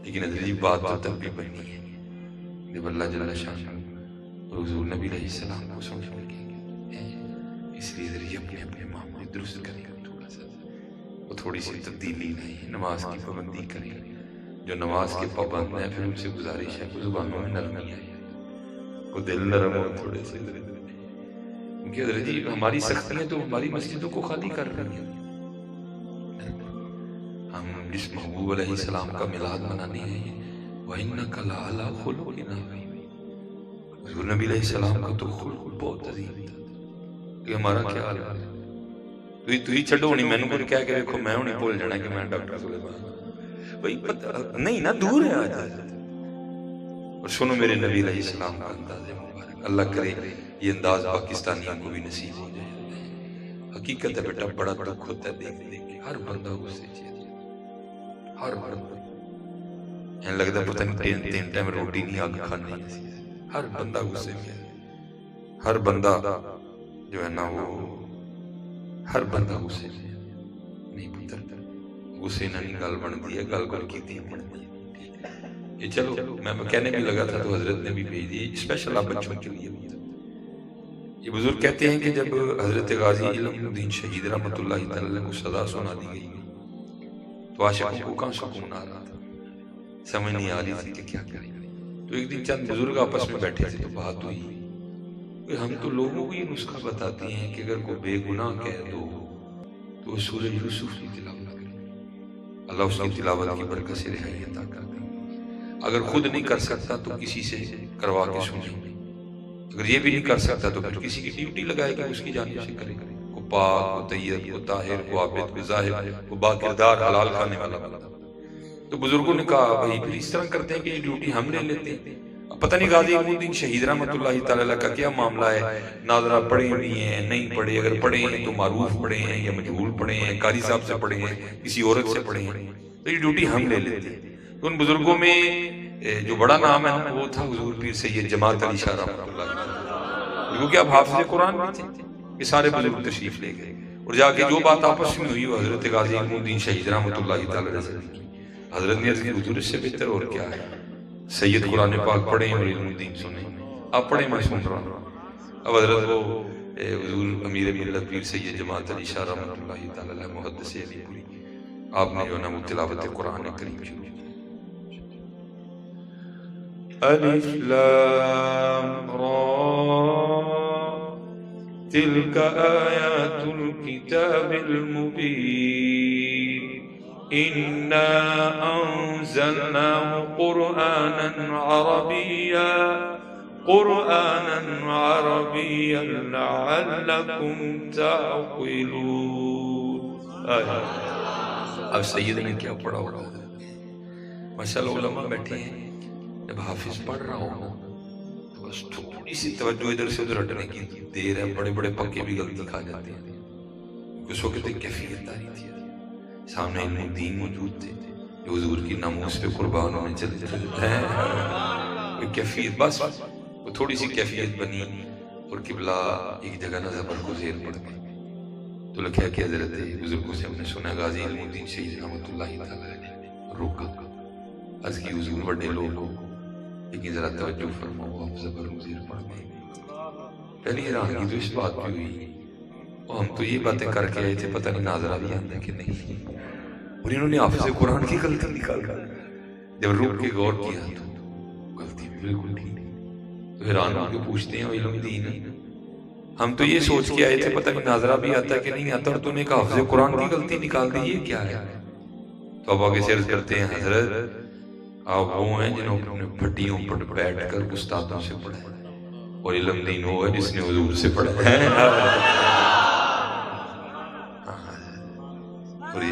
لیکن عجیب بات تو تب بھی بنی ہے جب اللہ جل شان حضور نبی علیہ السلام کو سمجھ لگیں گے، اس لیے ذریعے اپنے اپنے معاملے درست کریں گے، تھوڑا سا وہ تھوڑی سی تبدیلی نہیں، نماز کی پابندی کریں گے، جو نماز کے پابند ہیں پھر ان سے گزارش ہے کہ زبانوں میں نرمی آئے، وہ دل نرم ہو تھوڑے سے، کیونکہ حضرت جی ہماری سختیاں تو ہماری مسجدوں کو خالی کر رہی ہیں۔ ہم جس محبوب علیہ السلام کا میلاد منانے ہیں، وَإِنَّكَ لَعَلَىٰ خُلُقٍ عَظِيمٍ، حضور نبی علیہ السلام کا تو خلق بہت عظیم تھا، کہ ہمارا خیال ہے تو ہی چھڑو نہیں، میں نے کچھ کہہ کے دیکھو میں نہیں بھول جانا کہ میں ڈاکٹر سلیمان بھائی نہیں نا، دور ہے آج۔ اور سنو میرے نبی علیہ السلام کا انداز مبارک، اللہ کرے یہ انداز پاکستانیوں کو بھی نصیب ہو جائے۔ حقیقت ہے بیٹا، بڑا دکھ ہوتا ہے دیکھ دیکھ کے، ہر بندہ غصے سے، ہر بندہ لگتا ہے پتہ نہیں تین ٹائم روٹی نہیں آگ کھانے، ہر بندہ غصے میں، ہر بندہ جو ہے نا وہ ہر بندہ غصے میں نہیں پتر، غصے نہ نہیں گل بن دی ہے، گل کی تھی بن دی ہے۔ یہ چلو میں کہنے بھی لگا تھا تو حضرت نے بھی بھیج دی، اسپیشل آپ بچوں کے لیے۔ یہ بزرگ کہتے ہیں کہ جب حضرت غازی علم الدین شہید رحمۃ اللہ تعالی کو سزا سنا دی گئی تو عاشقوں کو کہاں سکون آ رہا تھا، سمجھ نہیں آ رہی تھی کہ کیا کریں۔ تو ایک دن چند بزرگ آپس میں بیٹھے تھے تو بات ہوئی کہ ہم تو لوگوں کو یہ نسخہ بتاتے ہیں کہ اگر کوئی بے گناہ کہہ دو تو وہ سورہ یوسف کی تلاوت کرے، اللہ اس کی تلاوت کی برکت سے رہائی عطا کرتا ہے۔ اگر خود نہیں کر سکتا تو کسی سے کروا کے سنیں، اگر یہ بھی نہیں کر سکتا تو پھر کسی کی ڈیوٹی لگائے گا، اس کی جانب سے کرے، کو پاک، کو طیب، کو طاہر، کو عابد، کو زاہد، کو باکردار حلال کھانے والا بندہ۔ تو بزرگوں نے کہا بھائی پھر اس طرح کرتے ہیں کہ یہ ڈیوٹی ہم لے لیتے ہیں۔ پتہ نہیں غازی علم الدین شہید رحمۃ اللہ تعالی کا کیا معاملہ ہے، ناظرہ پڑھے بھی ہیں نہیں پڑھے، اگر پڑھے ہیں تو معروف پڑھے ہیں یا مجہول پڑھے ہیں، قاری صاحب سے پڑھے ہیں، کسی عورت سے پڑھے ہیں، تو یہ ڈیوٹی ہم لے لیتے ہیں۔ تو ان بزرگوں میں جو بڑا نام ہے وہ تھا حضور پیر سید جماعت علی شاہ رحمۃ اللہ تعالی، کیونکہ اب حافظ قرآن بھی تھے، یہ سارے بزرگ تشریف لے گئے، اور جا کے جو بات آپس میں ہوئی وہ حضرت غازی علم الدین شہید رحمۃ اللہ تعالی علیہ کی۔ حضرت نے عرض کی حضور اس سے بہتر اور کیا ہے، سید قرآن پاک پڑھیں اور علم الدین سنیں، آپ پڑھیں میں سن رہا ہوں۔ اب حضرت وہ حضور امیر ملت پیر سید جماعت علی شاہ رحمۃ اللہ تعالی علیہ محدث علی پوری، آپ نے جو نا وہ تلاوت قرآن کریم شروع کی۔ الف لام را تلك آیات الكتاب المبین إنا أنزلناه قرآنا عربيا لعلكم تعقلون۔ اب سید نے کیا پڑھا ہوگا، ماشاءاللہ علماء بیٹھے ہیں، جب حافظ پڑھ رہا ہو تو بس تھوڑی سی توجہ ادھر سے ادھر ہٹنے کی دیر ہے، بڑے بڑے پکے بھی غلطی کھا جاتے ہیں۔ اس وقت ایک کیفیت آ رہی تھی، سامنے علم الدین موجود تھے جو حضور کی ناموس پہ قربان ہونے چلتے ہیں، کیفیت بس وہ تھوڑی سی کیفیت بنی، اور قبلہ ایک جگہ نہ زبر کو زیر پڑ گئے تو لکھا کہ حضرت بزرگوں سے ہم نے سنا غازی علم الدین شہید رحمۃ اللہ تعالی رکا عرض کی حضور بڑے لوگ ہو لیکن ذرا توجہ فرماؤ، آپ زبر کو زیر پڑ گئے۔ پہلی حیرانگی تو اس بات پہ ہوئی، ہم تو یہ باتیں کر کے آئے تھے، پتہ نہیں ناظرہ بھی آتا ہے کہ نہیں، اور انہوں نے حافظ قرآن کی غلطی نکال کر جب رک کے غور کیا تو غلطی بھی بالکل ٹھیک، تو حیران ہو کے پوچھتے ہیں علم دین ہم تو یہ سوچ کے آئے تھے پتہ نہیں ناظرہ بھی آتا ہے کہ نہیں آتا، اور تو نے کہا حافظ قرآن کی غلطی نکال دی، یہ کیا ہے؟ تو اب آگے سے عرض کرتے ہیں حضرت آپ وہ ہیں جنہوں نے پھٹیوں پر بیٹھ کر استادوں سے پڑھا ہے، اور علم دین وہ ہے جس نے حضور سے پڑھا ہے۔ اور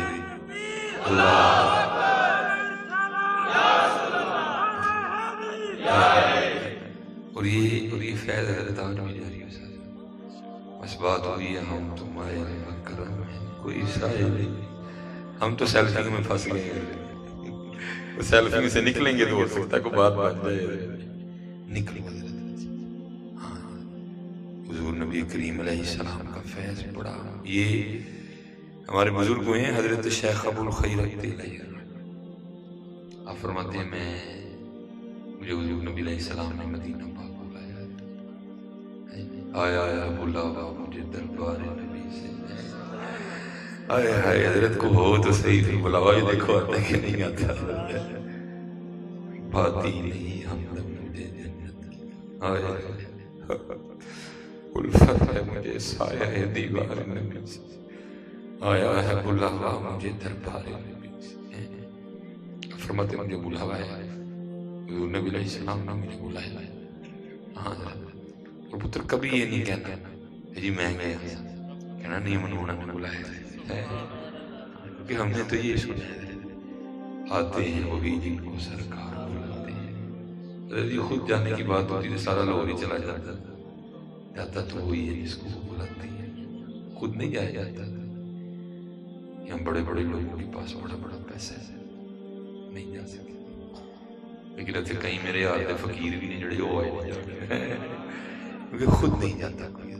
یہ فیض حضرت آج بھی جاری ہو سکتا، بس بات ہوئی ہے ہم تم آئے مکرم ہے کوئی سائے نہیں، ہم تو سیلفی میں پھنس گئے ہیں، سیلفی سے نکلیں گے تو ہو سکتا ہے کوئی بات بات جائے نکلیں گے۔ ہاں حضور نبی کریم علیہ السلام کا فیض پڑا، یہ ہمارے بزرگ ہوئے ہیں حضرت شیخ ابو الخیر آپ فرماتے ہیں مجھے حضور نبی علیہ السلام نے مدینہ پاک بلایا، آیا بلاوا مجھے دربار نبی سے، آئے ہائے حضرت کو ہو تو صحیح، پھر بلاوا بھی دیکھو آتا کہ نہیں آتا، پاتی نہیں ہمدم مجھے جنت، آئے الفت ہے مجھے سایہ ہے دیوار نبی سے، آیا ہے بلاوا مجھے دربار نبی سے، فرماتے مجھے بلاوا ہے حضور نبی علیہ السلام نے مجھے بلایا، ہاں اور پتر کبھی یہ نہیں کہنا جی میں گیا، کہنا نہیں منونا نے بلایا ہے، کہ ہم نے تو یہ سنا ہے آتے ہیں وہی جن کو سرکار بلاتے ہیں، اگر یہ خود جانے کی بات ہوتی تو سارا لاہور ہی چلا جاتا تو وہی ہے جس کو وہ بلاتے ہیں، خود نہیں جایا جاتا، یہاں بڑے بڑے لوگوں کے پاس بڑا بڑا پیسہ ہے نہیں جا سکتے، لیکن اتنے کئی میرے یار دے فقیر بھی نہیں جڑے وہ آئے نہیں جاتے، کیونکہ خود نہیں جاتا کوئی،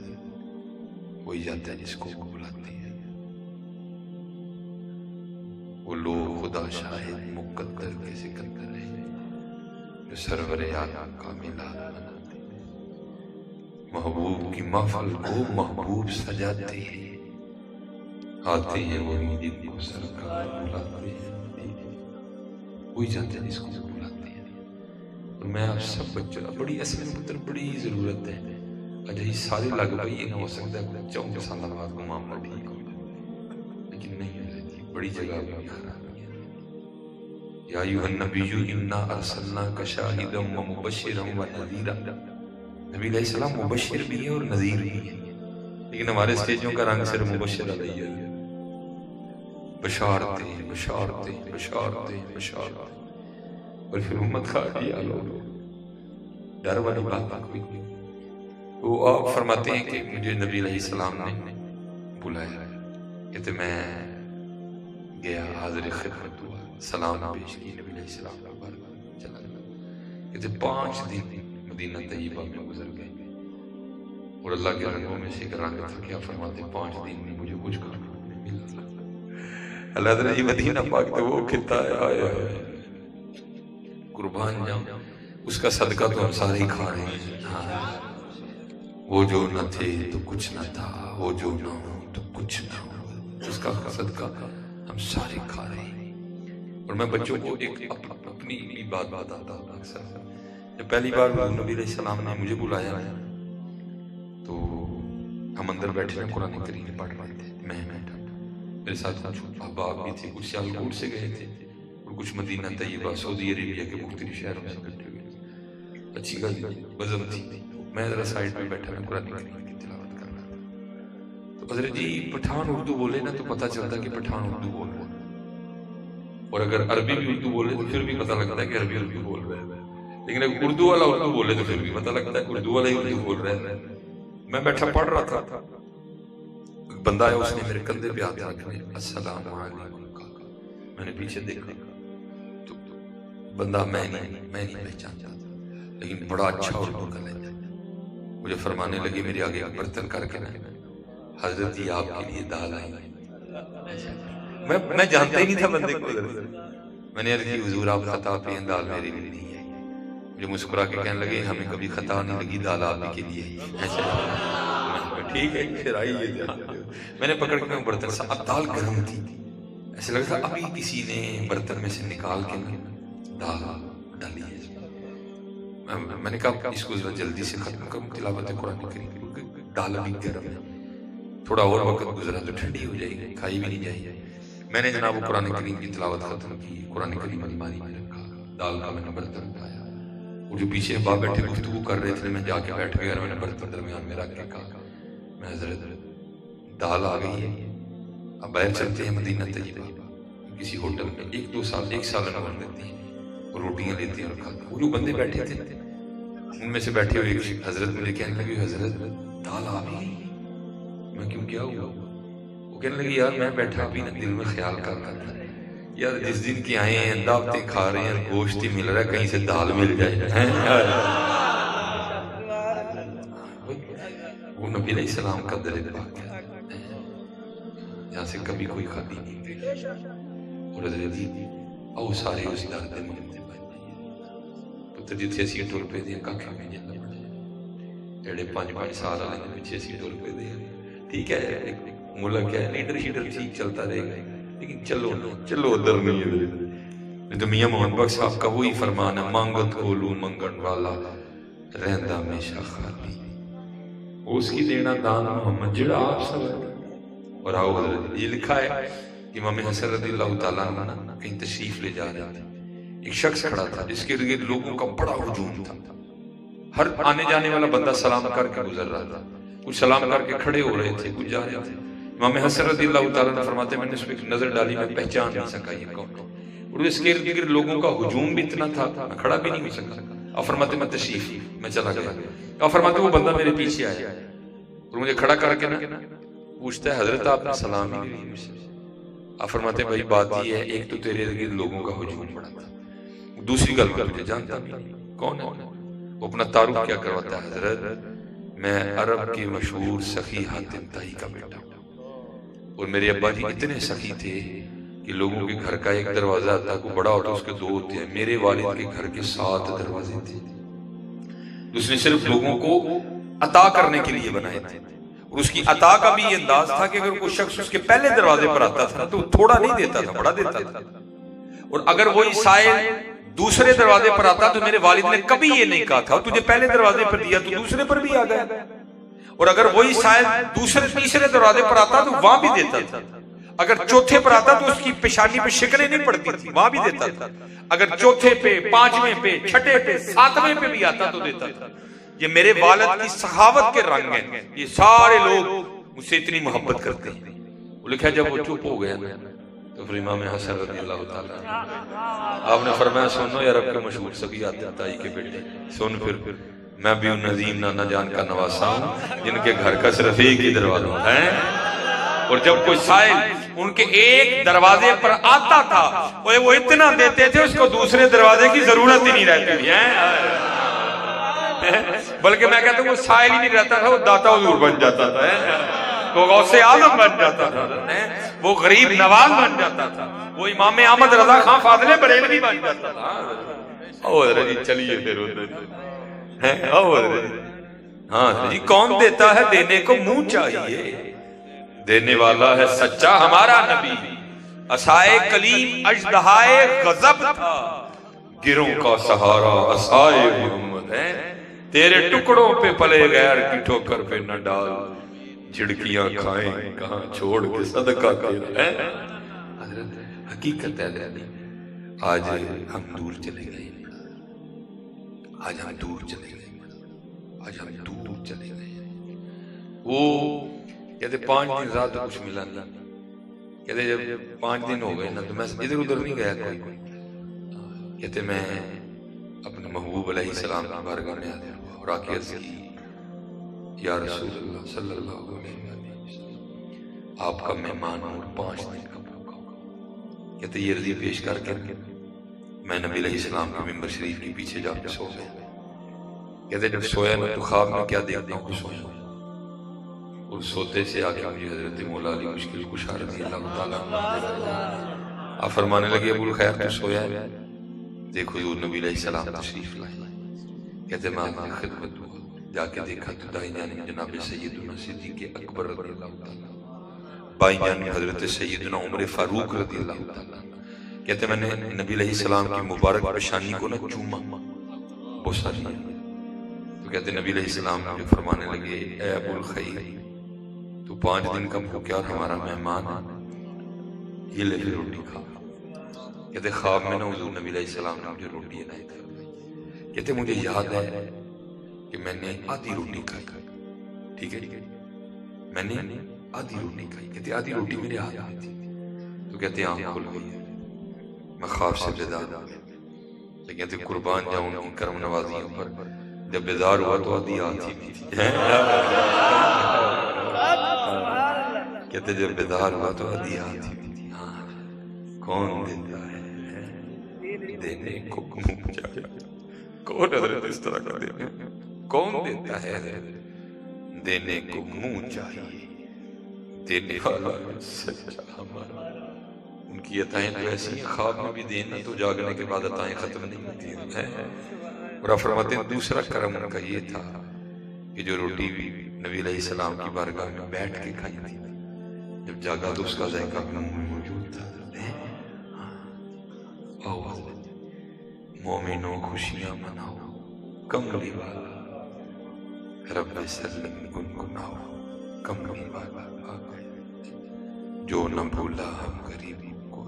وہی جاتا ہے جس کو وہ بلاتے ہیں، وہ لوگ خدا شاہد مقدر کے سکندر ہیں جو سرور عالم کا میلاد مناتے ہیں، محبوب کی محفل کو محبوب سجاتے ہیں، آتے ہیں وہی جن کو سرکار بلاتے ہیں، وہی جاتے ہیں جس کو وہ بلاتے ہیں، اور میں آپ سب بچوں بڑی اصل میں پتر بڑی ضرورت ہے، اجائی سارے لگ بھائی یہ نہ ہو سکتا ہے 4 سالہ بعد کو معاملہ ٹھیک ہو جائے، لیکن نہیں ہو جاتی، بڑی جگہ بھی خراب ہے، یا ایھا النبی انا ارسلناک شاہدا ومبشرا ونذیرا، نبی علیہ السلام مبشر بھی ہے اور نذیر بھی ہے، لیکن ہمارے اسٹیجوں کا رنگ صرف مبشر علیہ ہے، بشارتیں بشارتیں بشارتیں بشارتیں، اور پھر امت کا کیا لوگ ڈر والی بات کوئی نہیں، وہ آپ فرماتے ہیں کہ مجھے نبی علیہ السلام نے بلایا، کہتے میں گیا حاضر خدمت ہوا، سلام پیش کی نبی علیہ السلام کا بارگاہ چلا گیا، کہتے 5 دن مدینہ طیبہ میں گزر گئے، اور اللہ کے رنگوں میں سے ایک رنگ تھا، کیا فرماتے 5 دن میں مجھے کچھ کھانا نہیں ملا، اللہ تعالیٰ یہ مدینہ پاک تو وہ کھتا ہے، آیا ہے قربان جاؤں اس کا صدقہ تو ہم سارے ہی کھا رہے ہیں، ہاں وہ جو نہ تھے تو کچھ نہ تھا، وہ جو نہ ہو تو کچھ نہ ہو، اس کا صدقہ ہم سارے کھا رہے ہیں، اور میں بچوں کو ایک اپنی بات بتاتا ہوں اکثر، جب پہلی بار نبی علیہ السلام نے مجھے بلایا تو ہم اندر بیٹھے ہیں قرآن کریم پڑھ رہے تھے، میں بیٹھا، میرے ساتھ کچھ احباب بھی تھے، کچھ سیالکوٹ سے گئے تھے اور کچھ مدینہ طیبہ سعودی عربیہ کے مختلف شہروں سے بیٹھے ہوئے، اچھی گل بزم تھی، میں ذرا سائڈ پہ بیٹھا، میں قرآن کریم کی تلاوت کر رہا تھا، تو حضرت جی پٹھان اردو بولے نا تو پتہ چلتا کہ پٹھان اردو بول رہا ہے، اور اگر عربی بھی اردو بولے تو پھر بھی پتہ لگتا ہے کہ عربی اردو بول رہا ہے، لیکن اگر اردو والا اردو بولے تو پھر بھی پتہ لگتا ہے کہ اردو والا ہی اردو بول رہا ہے، میں بیٹھا پڑھ رہا تھا، ایک بندہ ہے اس نے میرے کندھے پہ ہاتھ رکھے، السلام علیکم کہا، میں نے پیچھے دیکھا تو بندہ میں نہیں پہچانتا، لیکن بڑا اچھا اردو کا لیتا، مجھے فرمانے لگے میرے آگے برتن کر کے حضرت جی آپ کے لیے دال آئی، میں جانتا ہی نہیں تھا بندے کو، میں نے عرض کی حضور آپ خطا پہ ہیں، دال میرے لیے نہیں ہے، مجھے مسکرا کے کہنے لگے ہمیں کبھی خطا نہیں لگی، دال آپ کے لیے، ٹھیک ہے پھر آئی یہ دال، میں نے پکڑ کے برتن سے، اب دال گرم تھی، ایسے لگا تھا ابھی کسی نے برتن میں سے نکال کے دال ڈالی ہے، میں نے کہا اس کو جلدی سے ختم کروں تلاوت قرآن کریم کیونکہ دال ابھی گرم ہے، تھوڑا اور وقت گزرا تو ٹھنڈی ہو جائے گی، کھائی بھی نہیں جائے گی، میں نے جناب قرآن کریم کی تلاوت ختم کی، قرآن کریم الماری میں رکھا، دال کا میں نے برتن اٹھایا، وہ جو پیچھے باپ بیٹھے گفتگو کر رہے تھے، میں جا کے بیٹھ گیا اور میں نے برتن درمیان میں رکھ کے کہا میں حضرت دال آ گئی ہے، اب باہر چلتے ہیں مدینہ طیبہ کسی ہوٹل میں، 1-2 سال 1 سال نمبر دیتی ہیں اور روٹیاں لیتے ہیں اور کھاتے ہیں، وہ جو بندے بیٹھے تھے ان میں سے بیٹھے ہوئے ایک حضرت مجھے کہنے لگے حضرت دال آ گئی، میں کیوں کیا ہوا، وہ کہنے لگے یار میں بیٹھا بھی نا دل میں خیال کر رہا تھا یار جس دن کی آئے ہیں دعوتیں کھا رہے ہیں گوشت ہی مل رہا ہے کہیں سے دال مل جائے، وہ نبی علیہ السلام کا در پاک ہے جہاں سے کبھی کوئی خالی نہیں، اور حضرت جی او سارے اس درد منگتے بن پتر جتھے اسی ٹر پہ دیا کاکھا میں جلنا پڑے ایڑے 5 سال آنے پیچھے اسی ٹر پہ دیا ٹھیک ہے ملک ہے لیڈر شیڈر ٹھیک چلتا رہے گا لیکن چلو ادھر نہیں ہے تو میاں محمد بخش صاحب کا وہی فرمان ہے مانگت کھولو منگن والا رہندا ہمیشہ خالی اس کی دینا دان محمد جڑا آپ سب اور آؤ حضرت یہ لکھا ہے امام حسن رضی اللہ تعالیٰ عنہ کہیں تشریف لے جا رہے تھے ایک شخص کھڑا تھا جس کے ارد لوگوں کا بڑا ہجوم تھا ہر آنے جانے والا بندہ سلام کر کے گزر رہا تھا کچھ سلام کر کے کھڑے ہو رہے تھے کچھ جا رہے تھے امام حسن رضی اللہ تعالیٰ عنہ فرماتے ہیں میں نے اس پہ نظر ڈالی میں پہچان نہیں سکا یہ کون اور اس کے ارد گرد لوگوں کا ہجوم بھی اتنا تھا میں کھڑا بھی نہیں ہو سکا اور فرماتے میں تشریف میں چلا گیا اور فرماتے وہ بندہ میرے پیچھے آیا اور مجھے کھڑا کر کے نا پوچھتا ہے حضرت آپ نے سلام ہی نہیں مجھ سے آپ فرماتے ہیں بھائی بات یہ ہے ایک تو تیرے ارد گرد لوگوں کا ہجوم بڑا تھا دوسری گل مجھے جانتا بھی نہیں کون ہے وہ اپنا تعارف کیا کرواتا ہے حضرت میں عرب کے مشہور سخی حاتم طائی کا بیٹا ہوں اور میرے ابا جی اتنے سخی تھے کہ لوگوں کے گھر کا ایک دروازہ آتا کو بڑا ہوتا اس کے 2 ہوتے ہیں میرے والد کے گھر کے 7 دروازے تھے اس نے صرف لوگوں کو عطا کرنے کے لیے بنائے تھے اور اس کی عطا کا بھی یہ انداز تھا کہ اگر کوئی شخص اس کے پہلے دروازے پر آتا تھا تو تھوڑا نہیں دیتا تھا بڑا دیتا تھا اور اگر وہی سائل دوسرے دروازے پر آتا تو میرے والد نے کبھی یہ نہیں کہا تھا تجھے پہلے دروازے پر دیا تو دوسرے پر بھی آ گیا اور اگر وہی سائل تیسرے دروازے پر آتا تو وہاں بھی دیتا تھا اگر چوتھے پر آتا تو اس کی پیشانی پہ شکلیں نہیں پڑتی تھی وہاں بھی دیتا تھا اگر چوتھے پہ 5ویں پہ 6ٹھے پہ 7ویں پہ بھی آتا تو دیتا تھا یہ میرے والد کی سخاوت کے رنگ ہیں یہ سارے لوگ مجھ سے اتنی محبت کرتے ہیں وہ لکھا جب وہ چپ ہو گیا تو پھر امام حسن رضی اللہ تعالیٰ آپ نے فرمایا سنو یا رب کے مشہور سخی حاتم طائی کے بیٹے سن پھر میں بھی ان نظیم نانا جان کا نواسا ہوں جن کے گھر کا صرف ایک ہی دروازہ ہے اور جب کوئی سائل ان کے ایک دروازے پر آتا تھا وہ اتنا دیتے تھے اس کو دوسرے دروازے کی ضرورت ہی نہیں رہتی تھی بلکہ میں کہتا ہوں وہ سائل ہی نہیں رہتا تھا وہ داتا حضور بن جاتا تھا وہ غوث اعظم بن جاتا تھا وہ غریب نواز بن جاتا تھا وہ امام احمد رضا خان فاضل بریلوی بن جاتا تھا حضرت جی چلیے پھر ہاں جی کون دیتا ہے دینے کو منہ چاہیے دینے والا ہے سچا ہمارا نبی عصائے کلیم اژدہائے غضب تھا گروں کا سہارا عصائے محمد ہے تیرے ٹکڑوں پہ پلے غیر کی ٹھوکر پہ نہ ڈال جھڑکیاں کھائیں کہاں چھوڑ کے صدقہ کرے حضرت حقیقت ہے آج ہم دور چلے گئے آج ہم دور چلے گئے وہ کہتے 5 دن رات کچھ ملا نہیں کہتے جب 5 دن ہو گئے نا تو میں ادھر ادھر نہیں گیا کوئی کہتے میں اپنے محبوب علیہ السلام کی بارگاہ میں آیا اور آ کے عرض کی یا رسول اللہ صلی اللہ علیہ وسلم آپ کا مہمان ہوں اور 5 دن کا بھوکا ہوگا کہتے یہ عرضی پیش کر کے میں نبی علیہ السلام کے ممبر شریف کے پیچھے جا کے سو گیا کہتے جب سویا نا تو خواب میں کیا دیکھتا ہوں سویا اور سوتے سے آ کے مجھے حضرت مولا علی مشکل کشا رضی اللہ تعالیٰ آپ فرمانے لگے ابو الخیر تو سویا ہے دیکھو حضور نبی علیہ السلام تشریف لائے کہتے میں آپ کی خدمت ہوا جا کے دیکھا تو دائیں جانب جناب سیدنا صدیق اکبر رضی اللہ تعالیٰ بائیں جانب حضرت سیدنا عمر فاروق رضی اللہ تعالیٰ کہتے میں نے نبی علیہ السلام کی مبارک پیشانی کو نہ چوما بوسا لیا تو کہتے نبی علیہ السلام مجھے فرمانے لگے اے ابو الخیر تو 5 دن کا بھوکیا اور ہمارا مہمان یہ لے پھر روٹی کھا کہتے خواب میں نہ حضور نبی علیہ السلام نے مجھے روٹی عنایت فرمائی کہتے مجھے یاد ہے کہ میں نے آدھی روٹی کھائی ٹھیک ہے میں نے آدھی روٹی کھائی کہتے آدھی روٹی میرے ہاتھ میں تھی تو کہتے آنکھ کھل گئی میں خواب سے بیدار لیکن کہتے قربان جاؤں ان کرم نوازیوں پر جب بیدار ہوا تو آدھی آتی بھی تھی کہتے جب بیدار ہوا تو آدھی آتی بھی تھی ہاں کون دیتا ہے دینے کو منہ چاہیے کون حضرت اس طرح کا دینے کون دیتا ہے دینے کو منہ چاہیے دینے والا سچا ہمارا ان کی عطائیں تو ایسی ہیں، خواب میں بھی دینا تو جاگنے کے بعد عطائیں ختم نہیں ہوتی ہیں۔ اور آپ فرماتے ہیں دوسرا کرم ان کا یہ تھا کہ جو روٹی نبی علیہ السلام کی بارگاہ میں بیٹھ کے کھائی تھی، جب جاگا تو اس کا ذائقہ منہ میں موجود تھا۔ مومنوں خوشیاں مناؤ، کملی والا رب سلم گنگناؤ، کملی والا آ گئے، جو نہ بھولا ہم غریبوں کو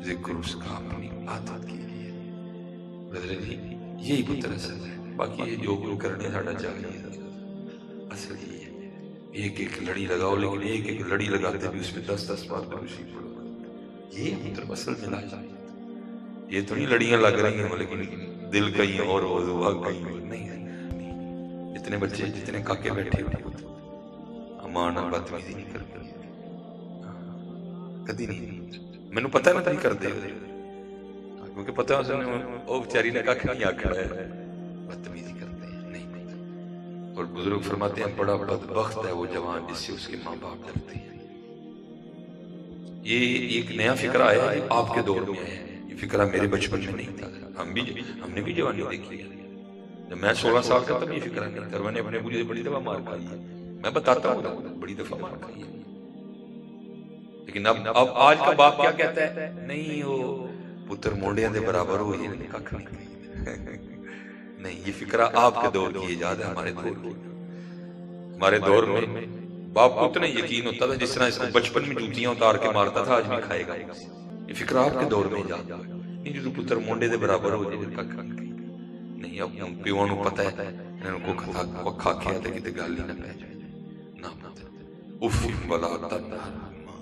ذکر اس کا اپنی عادت کے لیے۔ حضرت جی یہی پتر اصل ہے، باقی یہ جو کچھ کرنے ساڑھا چاہیے اصل ہی ہے۔ ایک ایک لڑی لگاؤ، لیکن ایک ایک لڑی لگاتے بھی اس میں 10 بار خوشی پڑو، یہ پتر اصل ملا جائے۔ یہ تو نہیں لڑیاں لگ رہی ہیں لیکن دل کہیں اور ہو، دعا کہیں اور نہیں ہے۔ جتنے بچے جتنے کاکے بیٹھے ہوئے امانت بدتمیزی نہیں کرتے، کدی نہیں۔ میں نے پتہ نہ نہیں کرتے، کیونکہ پتہ ہے وہ بیچاری نے کاکھ نہیں آکھا ہے، بدتمیزی کرتے ہیں نہیں۔ اور بزرگ فرماتے ہیں بڑا بدبخت ہے وہ جوان جس سے اس کے ماں باپ ڈرتے ہیں۔ یہ ایک نیا فکر آیا ہے، آپ کے دور میں آیا ہے، یہ فکرہ میرے بچپن میں نہیں تھا۔ ہم نے بھی جوانی دیکھی ہے، جب میں 16 سال کا تب یہ فکرہ نہیں تھا، میں نے اپنے مجھے بڑی دفعہ مار کھائی ہے، میں بتاتا ہوں بڑی دفعہ مار کھائی ہے۔ لیکن اب آج کا باپ کیا کہتا ہے؟ نہیں وہ پتر مونڈیاں دے برابر ہو، یہ ککھ نہیں نہیں، یہ فکرہ آپ کے دور کی ایجاد ہے، ہمارے دور کی۔ ہمارے دور میں باپ کو اتنا یقین ہوتا تھا جس طرح اس کو بچپن میں جوتیاں اتار کے مارتا تھا، آج بھی کھائے گا۔ یہ فکرہ آپ کے دور میں ایجاد ہے، نہیں جو پتر مونڈے دے برابر ہو جائے ککھ نہیں۔ اب پیووں نوں پتہ ہے انہوں کو کھا کے آتے کتے گل ہی نہ پہ جائے نہ پتہ اف ولا تنہرہما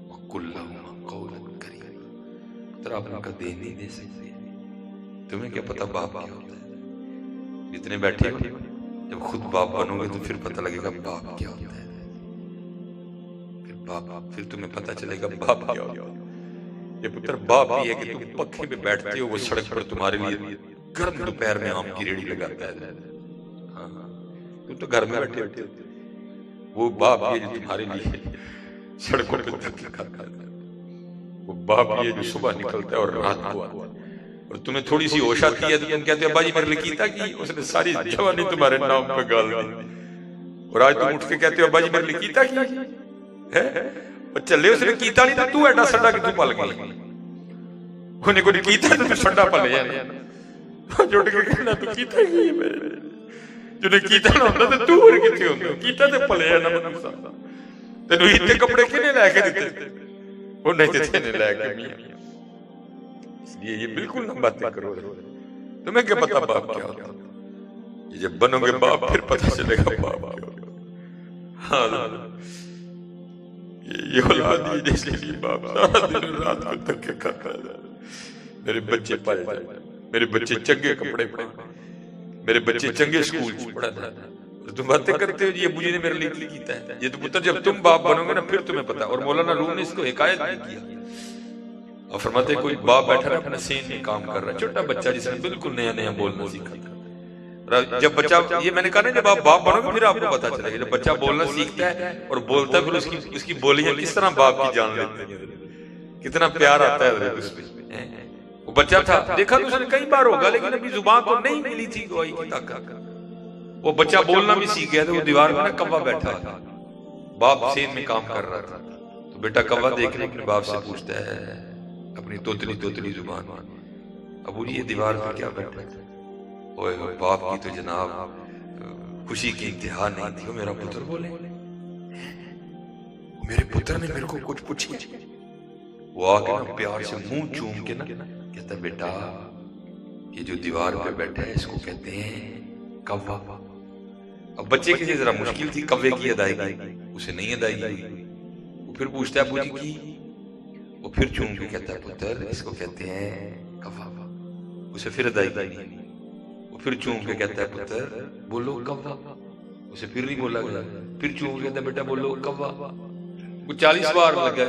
وقل لہما قولا کریما۔ پتر آپ ان کا دے نہیں دے سکتے، تمہیں کیا پتہ باپ کیا ہوتا ہے؟ جتنے بیٹھے ہو جب خود باپ بنو گے تو پھر پتہ لگے گا باپ کیا ہوتا ہے، پھر تمہیں پتہ چلے گا باپ کیا ہوتا ہے۔ یہ پتر باپ ہی ہے کہ تم پکھے پہ بیٹھتے ہو، وہ سڑک پر تمہارے لیے گرم دوپہر میں آم کی ریڑھی لگاتا ہے، تم تو گھر میں بیٹھے ہوتے ہو۔ وہ باپ ہی ہے جو تمہارے لیے سڑکوں پہ دھکے کھاتا ہے، وہ باپ ہی ہے جو صبح نکلتا ہے اور رات کو آتا ہے، اور تمہیں تھوڑی سی ہوش آتی ہے تو تم کہتے ہو ابا جی میرے لیے کیتا کی، اس نے ساری جوانی تمہارے نام پہ گال دی، اور آج تم اٹھ کے کہتے ہو ابا جی میرے لیے کیتا کی اور چلے اس نے کیتا نہیں تو ایڈا سڑا کہ تو پل گئی، انہیں کوئی کیتا تو سڑا پلے جانا، جوڑ کے کہنا تو کیتا ہی ہے میرے، جو نے کیتا نہ ہوتا تو تو اور کتے ہوندے، کیتا تو پلے جانا مطلب صاحب تینوں ہیتے کپڑے کنے لے کے دیتے، وہ نہیں دیتے نے لے کے میاں۔ اس لیے یہ بالکل نہ باتیں کرو، تمہیں کیا پتا باپ کیا ہوتا، یہ جب بنو گے باپ پھر پتہ چلے گا باپ کیا ہوتا۔ ہاں یہ اولاد یہ جیسے لیے باپ سارا دن رات کو دھکے کھاتا ہے، میرے بچے پائے جائے، میرے بچے چنگے کپڑے پڑھیں، میرے بچے چنگے سکول پڑھا جائے، تم باتیں کرتے ہو جی ابو جی نے میرے لیے کیتا ہے، یہ تو پتر جب تم باپ بنو گے نا پھر تمہیں پتا۔ اور مولانا روم نے اس کو حکایت بھی کیا، اور فرماتے کوئی باپ بیٹھا رہا اپنا سین میں کام کر رہا ہے، چھوٹا بچہ جس نے بالکل نیا بولنا سیکھا تھا، جب بچہ یہ میں نے کہا نا جب آپ باپ بنو گے پھر آپ کو پتا چلے گا، جب بچہ بولنا سیکھتا ہے اور بولتا ہے پھر اس کی بولیاں کس طرح باپ کی جان لیتے ہیں، کتنا پیار آتا ہے اس پہ۔ وہ بچہ تھا دیکھا تو اس نے کئی بار ہوگا لیکن ابھی زبان کو نہیں ملی تھی گواہی کی طاقت، وہ بچہ بولنا بھی سیکھ گیا تھا، وہ دیوار میں نا کوا بیٹھا تھا، باپ سین میں کام کر رہا تھا، تو بیٹا کوا دیکھنے اپنے باپ سے پوچھتا ہے اپنی توتلی زبان، ابو جی یہ دیوار پہ کیا بیٹھا تھا؟ اوے باپ کی تو جناب خوشی کی انتہا نہیں تھی، وہ میرا پتر بولے، میرے پتر نے میرے کو کچھ پوچھا، وہ آ کے نا پیار سے منہ چوم کے نا کہتا بیٹا یہ جو دیوار پہ بیٹھا ہے اس کو کہتے ہیں کوا۔ اب بچے کے لیے ذرا مشکل تھی کوے کی ادائیگی، اسے نہیں ادائیگی ہوئی، وہ پھر پوچھتا ہے ابو جی کی، وہ پھر چوم کے کہتا ہے پتر اس کو کہتے ہیں کوا، اسے پھر ادائیگی نہیں، وہ پھر چوم کے کہتا ہے پتر بولو کوا، اسے پھر نہیں بولا گیا، پھر چوم کے کہتا ہے بیٹا بولو کوا، وہ 40 بار لگا،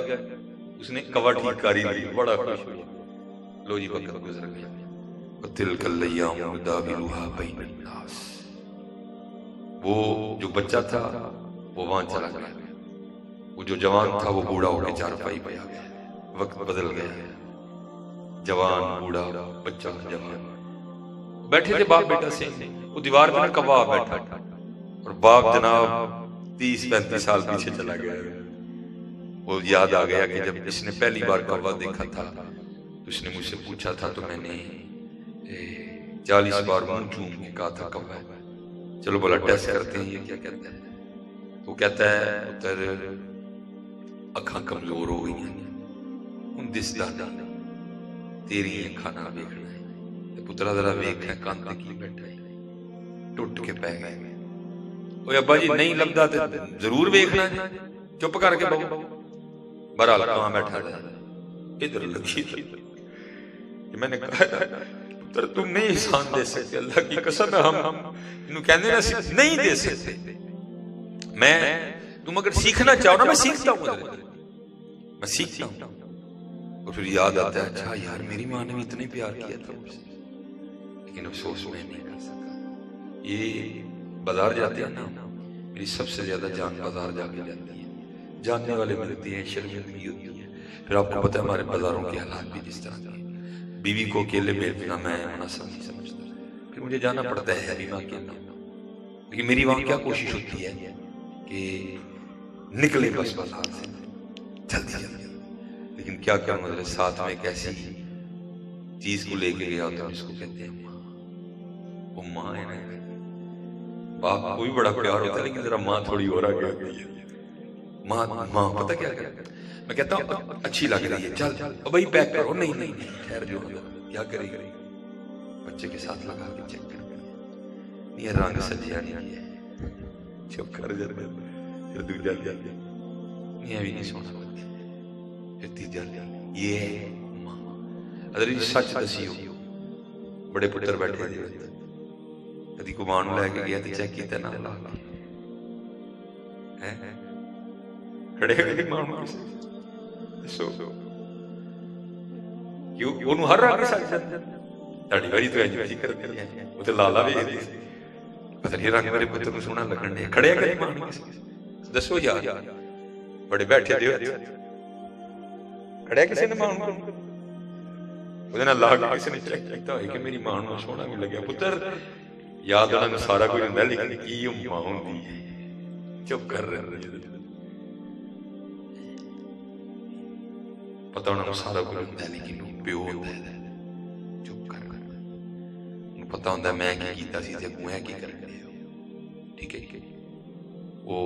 اس نے کوا ٹھیک کاری لی، بڑا خوش ہوا، لو جی وقت گزر گیا۔ وَتِلْكَ الْأَيَّامُ نُدَاوِلُهَا بَيْنَ النَّاسِ، وہ جو بچہ تھا وہ وہاں چلا گیا، وہ جو جوان تھا وہ بوڑھا ہو کے چارپائی پہ آ گیا. وقت بدل گیا. جوان بوڑھا بچہ جوان بیٹھے تھے باپ بیٹا سے. وہ دیوار پہ کوا بیٹھا اور باپ جناب 30-35 سال پیچھے چلا گیا. وہ یاد آ گیا کہ جب اس نے پہلی بار کوا دیکھا تھا تو اس نے مجھ سے پوچھا تھا تو میں نے 40 بار منہ چوم کے کہا تھا کوا ہے. چلو بولا ٹیسٹ کرتے ہیں یہ کیا کہتا ہے. وہ کہتا ہے پتر اکھاں کمزور ہو گئی ہیں ہن دسدا نہیں تیری اکھاں نہ ویکھنا ہے تے پترا ذرا ویکھ ہے کان تے کی بیٹھا ہے. ٹوٹ کے پہ گئے. اوے ابا جی نہیں لبدا تے ضرور ویکھنا ہے. چپ کر کے بہو. بہرحال کہاں بیٹھا رہا ادھر لکھی تھی کہ میں نے کہا پتر تم نہیں احسان دے سکتے. اللہ کی قسم ہے ہم انہوں کہنے نہیں دے سکتے. میں تم اگر سیکھنا چاہو نا میں سیکھتا ہوں میں سیکھتا ہوں. اور پھر یاد آتا ہے اچھا یار میری ماں نے بھی اتنے پیار کیا تھا لیکن افسوس میں نہیں کر سکا. یہ بازار جاتے ہیں نا میری سب سے زیادہ جان بازار جا کے جاتی ہے. جاننے والے ملتے ہیں شرمندگی ہوتی ہے. پھر آپ کو پتہ ہے ہمارے بازاروں کے حالات بھی جس طرح کے. بیوی کو اکیلے بھیجنا میں مناسب نہیں سمجھتا. پھر مجھے جانا پڑتا ہے ابھی ماں کے نام. لیکن میری وہاں کیا کوشش ہوتی ہے کہ نکلے بس بازار سے جلدی جلدی. لیکن کیا کیا مطلب ساتھ میں ایک ایسی چیز کو لے کے گیا ہوتا ہے جس کو کہتے ہیں ماں. وہ ماں ہے نا. باپ کو بھی بڑا پیار ہوتا ہے لیکن ذرا ماں تھوڑی اور آگے ہوتی ہے. ماں پتہ کیا کرتا ہے. میں کہتا ہوں اچھی لگ رہی ہے چل بھائی پیک کرو. نہیں نہیں ٹھہر جو کیا کرے گی بچے کے ساتھ لگا کے چیک کر یہ رنگ سجیا نہیں ہے. چپ کر جا پھر دوجا لیا یہ بھی نہیں سونا پھر تیجا لیا. یہ ہے ماں. اگر سچ دسی ہو بڑے پتر بیٹھے تھے کدی کمان لے کے گیا تو چیک کیتا نا اللہ کھڑے ہوئے مان سو کیوں انہوں ہر رنگ سچ تاڑی باری تو ایجی کر دی ہے. وہ تو لالا بھی ہے پتہ نہیں رنگ میرے پتر کو سونا لگن دے. کھڑے کدی مان دسو یار بڑے بیٹھے دے کھڑے کسی نے مان وہ اللہ کسی نے چیک کیتا ہے کہ میری ماں کو سونا بھی لگیا. پتر یاد انہوں سارا کوئی ہوں لیکن کی ماں ہوندی ہے. چپ کر رہے پتہ انہوں سارا کوئی ہوں لیکن پیو ہوتا ہے. چپ کر انہوں پتہ ہوتا ہے میں کی کیتا سی تے اگوں ہے کی کر گئے. ٹھیک ہے وہ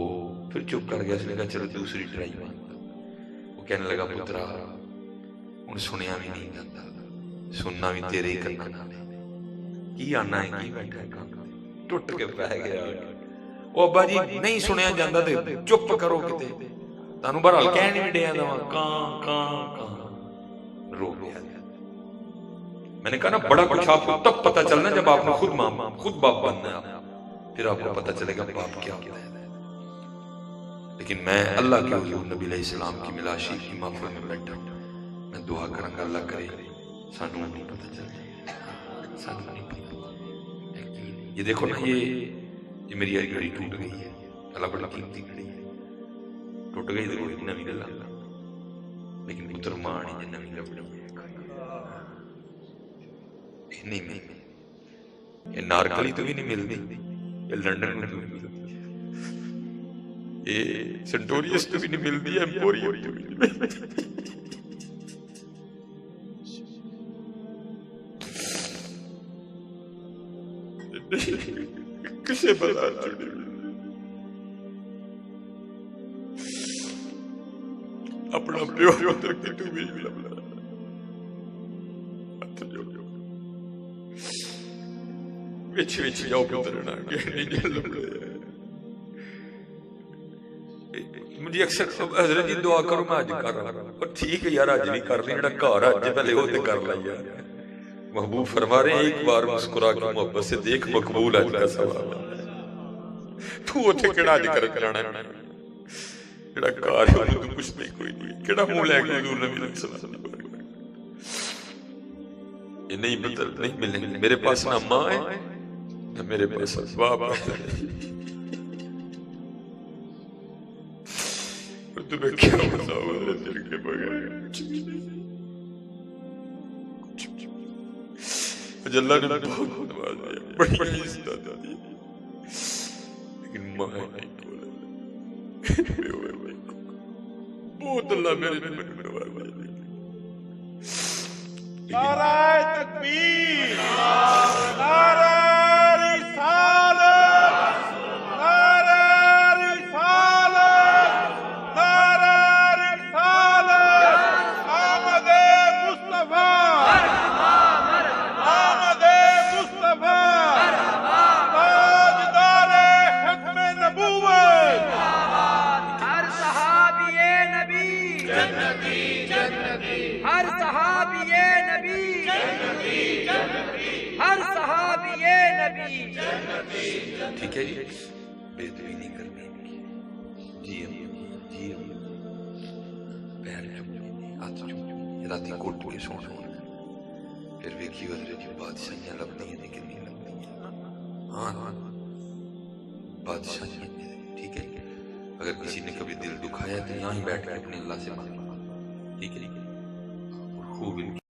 پھر چپ کر گیا. اس نے کہا چلو دوسری ٹرائی مانتا. وہ کہنے لگا پترا انہوں سنیا بھی نہیں جاتا سننا بھی تیرے ہی کرنا نہ کی آنا ہے کی بیٹھا ہے کام ٹوٹ کے پہ گیا. وہ ابا جی نہیں سنیا جاندہ دے چپ کرو کتے تانوں بہرحال کہنے بھی دیا دوا کان رو گیا. میں نے کہا نا بڑا کچھ آپ کو تب پتہ چلنا جب آپ نے خود ماں خود باپ بننا ہے. پھر آپ کو پتہ چلے گا باپ کیا ہوتا ہے. لیکن میں اللہ کے حضور نبی علیہ السلام کی ملاشی کی محفل میں بیٹھا میں دعا کروں گا اللہ کرے سانوں نہیں پتہ چل جائے سانوں نہیں پتہ. یہ دیکھو نا یہ میری آئی گھڑی ٹوٹ گئی ہے. اللہ بڑا قیمتی گھڑی ہے. ٹوٹ گئی تو کوئی نوی گلا لیکن پتر ماں نہیں نوی لبڑی نہیں ملتی. یہ نارکلی تو بھی نہیں ملتی. یہ لنڈن میں تو بھی ملتی. یہ سنٹوریس تو بھی نہیں ملتی. ایمپوریم تو بھی نہیں ملتی. کسے بازار چھوڑے اپنا پیو پتر کی تو بھی لبلا وچ جاؤ پتر نہ گہنی جل لبلا. مجھے اکثر حضرت جی دعا کرو میں آج کر رہا ہوں. ٹھیک ہے یار آج بھی کر رہی جڑا گھر آج پہلے وہ تے کر لیا. محبوب فرما رہے ہیں ایک بار مسکرا کے محبت سے دیکھ مقبول آج کا ثواب ہے. تو اوتھے کیڑا اج کر کرانا جڑا کار ہے تو کچھ نہیں کوئی نہیں کیڑا منہ لے کے حضور نبی صلی اللہ علیہ وسلم یہ نہیں بدل نہیں ملیں گے. میرے پاس نہ ماں ہے نہ میرے پاس باپ ہے. تمہیں کیا بتاؤں ہے تیرے کے بغیر کچھ بھی نہیں۔ اللہ نے بہت نوازا، بڑی عزت دی، لیکن ماں نہیں بولا، بہت اللہ میرے دل میں نوازا۔ نعرہ تکبیر، نعرہ رسالت، نعرہ رسالت، نعرہ رسالت، آمد مصطفیٰ، آمد مصطفیٰ، تاجدار ختم نبوت، ہر صحابی نبی جنتی جنتی، ہر صحابی نبی جنتی جنتی، ہر صحابی نبی جنتی۔ ٹھیک ہے جی، بے ادبی نہیں کرنی ان کی۔ جی ہم پیر چومنے، ہاتھ چومنے، راتی کوٹ کے سونا، پھر ویکھی ورے جی بادشاہیاں لبنی ہیں لیکن نہیں لبنی ہیں۔ ہاں بادشاہیاں، ٹھیک ہے۔ اگر کسی نے کبھی دل دکھایا تو یہاں ہی بیٹھ کے اپنے اللہ سے مانگنا، ٹھیک ہے، خوب ان کی